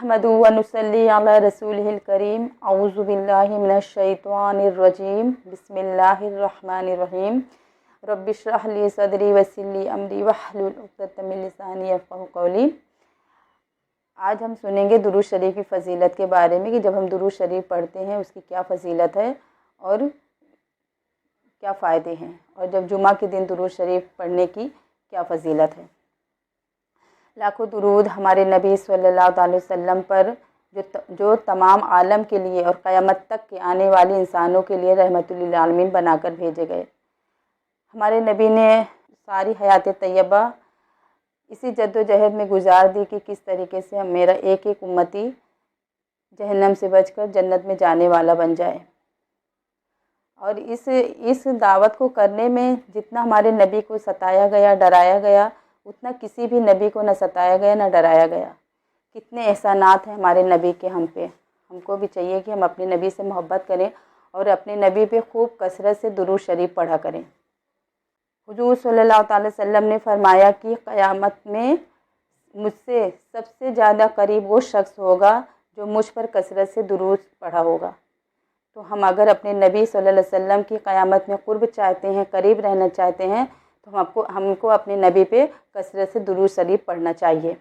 नहमदु व नुसल्ली अला रसूलिहिल करीम अऊज़ु बिल्लाहि मिनश शैतानिर रजीम बिस्मिल्लाहिर रहमानिर रहीम रब्बि इश्रह ली सदरी वयस्सिर ली अमरी वहलुल उक़दतम मिन लिसानी यफ़क़हू क़ौली। आज हम सुनेंगे दुरूद शरीफ की फ़जीलत के बारे में कि जब हम दुरूद शरीफ पढ़ते हैं उसकी क्या फ़जीलत है और क्या फ़ायदे हैं, और जब जुमा के दिन दुरूद शरीफ पढ़ने की क्या फ़जीलत है। लाखों दुरूद हमारे नबी सल्लल्लाहु अलैहि वसल्लम पर जो तमाम आलम के लिए और क़यामत तक के आने वाले इंसानों के लिए रहमतुल लिल आलमीन बनाकर भेजे गए। हमारे नबी ने सारी हयात तैयबा इसी जद्दोजहद में गुजार दी कि किस तरीके से हम मेरा एक एक उम्मती जहन्नम से बचकर जन्नत में जाने वाला बन जाए। और इस दावत को करने में जितना हमारे नबी को सताया गया, डराया गया, उतना किसी भी नबी को न सताया गया न डराया गया। कितने एहसानात हैं हमारे नबी के हम पे। हमको भी चाहिए कि हम अपने नबी से मोहब्बत करें और अपने नबी पे खूब कसरत से दुरूद शरीफ पढ़ा करें। हुजूर सल्लल्लाहु अलैहि वसल्लम ने फरमाया कि क़यामत में मुझसे सबसे ज़्यादा करीब वो शख्स होगा जो मुझ पर कसरत से दुरूद पढ़ा होगा। तो हम अगर अपने नबी सल्लल्लाहु अलैहि वसल्लम की क़यामत में क़ुर्ब चाहते हैं, करीब रहना चाहते हैं, तो हमको अपने नबी पे कसरत से दुरूद शरीफ पढ़ना चाहिए।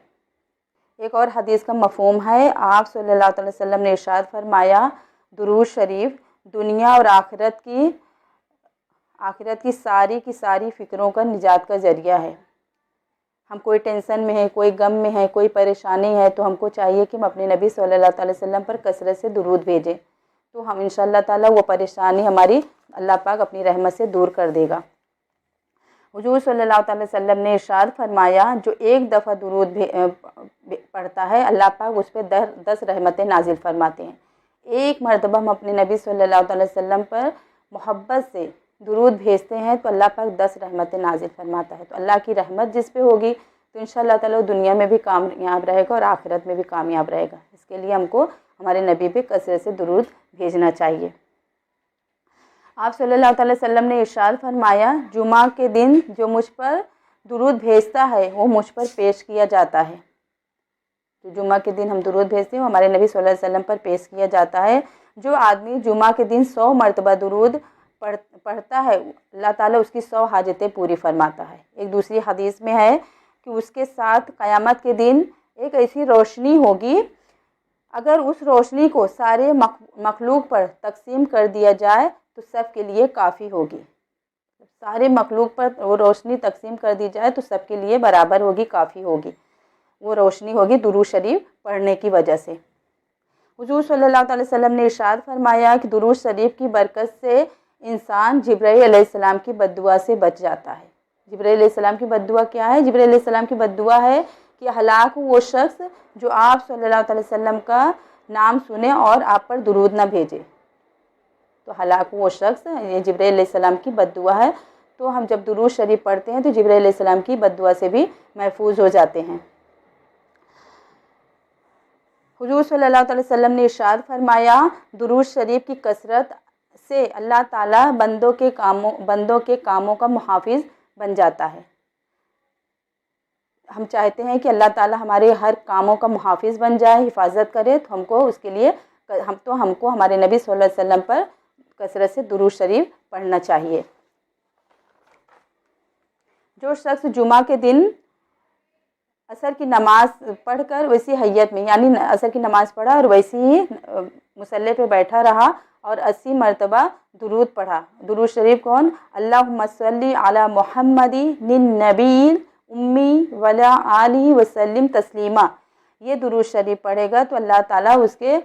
एक और हदीस का मफ़हूम है, आप सल्लल्लाहु अलैहि वसल्लम ने इरशाद फरमाया, दुरूद शरीफ दुनिया और आखिरत की सारी फ़िक्रों का निजात का ज़रिया है। हम कोई टेंशन में है, कोई गम में है, कोई परेशानी है, तो हमको चाहिए कि हम अपने नबी सल्लल्लाहु अलैहि वसल्लम पर कसरत से दुरूद भेजें, तो हम इंशाअल्लाह ताला वो परेशानी हमारी अल्लाह पाक अपनी रहमत से दूर कर देगा। हुजूर सल्लल्लाहु अलैहि वसल्लम ने इरशाद फरमाया, जो एक दफ़ा दुरूद पढ़ता है अल्लाह पाक उस पर 10 रहमतें नाजिल फरमाते हैं। एक मरतबा हम अपने नबी सल्लल्लाहु अलैहि वसल्लम पर मोहब्बत से दुरूद भेजते हैं तो अल्लाह पाक 10 रहमतें नाजिल फरमाता है। तो अल्लाह की रहमत जिस पे होगी तो इंशाअल्लाह ताला दुनिया में भी कामयाब रहेगा और आखिरत में भी कामयाब रहेगा। इसके लिए हमको हमारे नबी पे कसरत से दुरूद भेजना चाहिए। आप सल्लल्लाहु अलैहि वसल्लम ने इरशाद फरमाया, जुमा के दिन जो मुझ पर दुरूद भेजता है वो मुझ पर पेश किया जाता है। तो जुमा के दिन हम दुरूद भेजते हैं वो हमारे नबी सल्लल्लाहु अलैहि वसल्लम पर पेश किया जाता है। जो आदमी जुमा के दिन 100 मरतबा दुरूद पढ़ता है अल्लाह ताला उसकी 100 हाजतें पूरी फरमाता है। एक दूसरी हदीस में है कि उसके साथ क़यामत के दिन एक ऐसी रोशनी होगी, अगर उस रोशनी को सारे मखलूक पर तकसीम कर दिया जाए तो सब के लिए काफ़ी होगी। सारे मखलूक पर वो रोशनी तकसीम कर दी जाए तो सब के लिए बराबर होगी, काफ़ी होगी। वो रोशनी होगी दुरूद शरीफ पढ़ने की वजह से। हुजूर सल्लल्लाहु अलैहि वसल्लम ने इरशाद फरमाया कि दुरूद शरीफ की बरकत से इंसान जिब्राईल अलैहिस्सलाम की बद्दुआ से बच जाता है। जिब्राईल अलैहिस्सलाम की बद्दुआ क्या है? जिब्राईल अलैहिस्सलाम की बद्दुआ है कि हलाक हो वो शख्स जो आप सल्लल्लाहु अलैहि वसल्लम का नाम सुने और आप पर दुरूद ना भेजे। तो हलाक हो वो शख्स, ये जिब्राईल अलैहिस्सलाम की बद्दुआ है। तो हम जब दुरूद शरीफ पढ़ते हैं तो जिब्राईल अलैहिस्सलाम की बद्दुआ से भी महफूज हो जाते हैं। हुजूर सल्लल्लाहु अलैहि वसल्लम ने इरशाद फरमाया, दुरूद शरीफ की कसरत से अल्लाह ताला बंदों के कामों का मुहाफिज बन जाता है। हम चाहते हैं कि अल्लाह ताला हमारे हर कामों का मुहाफिज बन जाए, हिफाजत करे, तो हमको उसके लिए हमको हमारे नबी सल्लल्लाहु अलैहि वसल्लम पर कसरत से दुरूद शरीफ पढ़ना चाहिए। जो शख्स जुमा के दिन असर की नमाज पढ़कर वैसी हैयत में, यानी असर की नमाज पढ़ा और वैसे ही मुसल्ले पे बैठा रहा और 80 मरतबा दुरूद पढ़ा। दुरूद शरीफ कौन? अल्लाहुम्मा सल्ली अला मुहम्मदी निन नबील उम्मी वला आलिहि वसल्लिम तस्लीमा। ये दुरूद शरीफ पढ़ेगा तो अल्लाह ताला उसके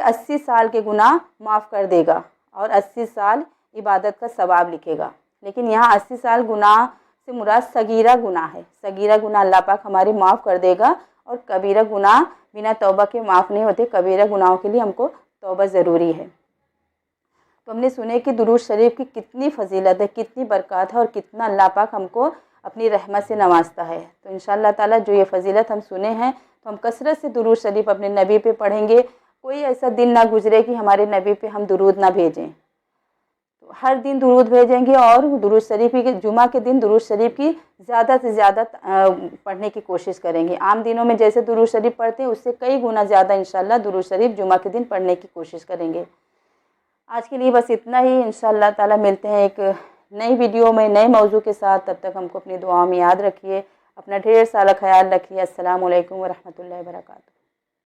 80 साल के गुनाह माफ़ कर देगा और 80 साल इबादत का सवाब लिखेगा। लेकिन यहाँ 80 साल गुनाह से मुराद सगीरा गुनाह है। सगीरा गुनाह अल्लाह पाक हमारी माफ़ कर देगा और कबीरा गुनाह बिना तौबा के माफ़ नहीं होते। कबीरा गुनाहों के लिए हमको तौबा ज़रूरी है। तो हमने सुने कि दुरूद शरीफ की कितनी फ़जीलत है, कितनी बरकत है और कितना अल्लाह पाक हमको अपनी रहमत से नवाजता है। तो इंशाअल्लाह ताला जो ये फ़जीलत हम सुने हैं तो हम कसरत से दुरूद शरीफ अपने नबी पे पढ़ेंगे। कोई ऐसा दिन ना गुजरे कि हमारे नबी पे हम दुरूद ना भेजें। तो ہر دن درود بھیجیں گے اور درود شریف کی جمعہ کے دن درود شریف کی زیادہ سے زیادہ پڑھنے کی کوشش کریں گے. عام دنوں میں جیسے درود شریف پڑھتے ہیں اس سے کئی گنا زیادہ انشاءاللہ درود شریف جمعہ کے دن پڑھنے کی کوشش کریں گے. آج کے لیے بس اتنا ہی. انشاءاللہ تعالی ملتے ہیں ایک نئی ویڈیو میں نئے موضوع کے ساتھ. تب تک ہم کو اپنی دعاؤں میں یاد رکھیے. اپنا ڈھیر سارا خیال رکھیے. السلام علیکم ورحمۃ اللہ وبرکاتہ.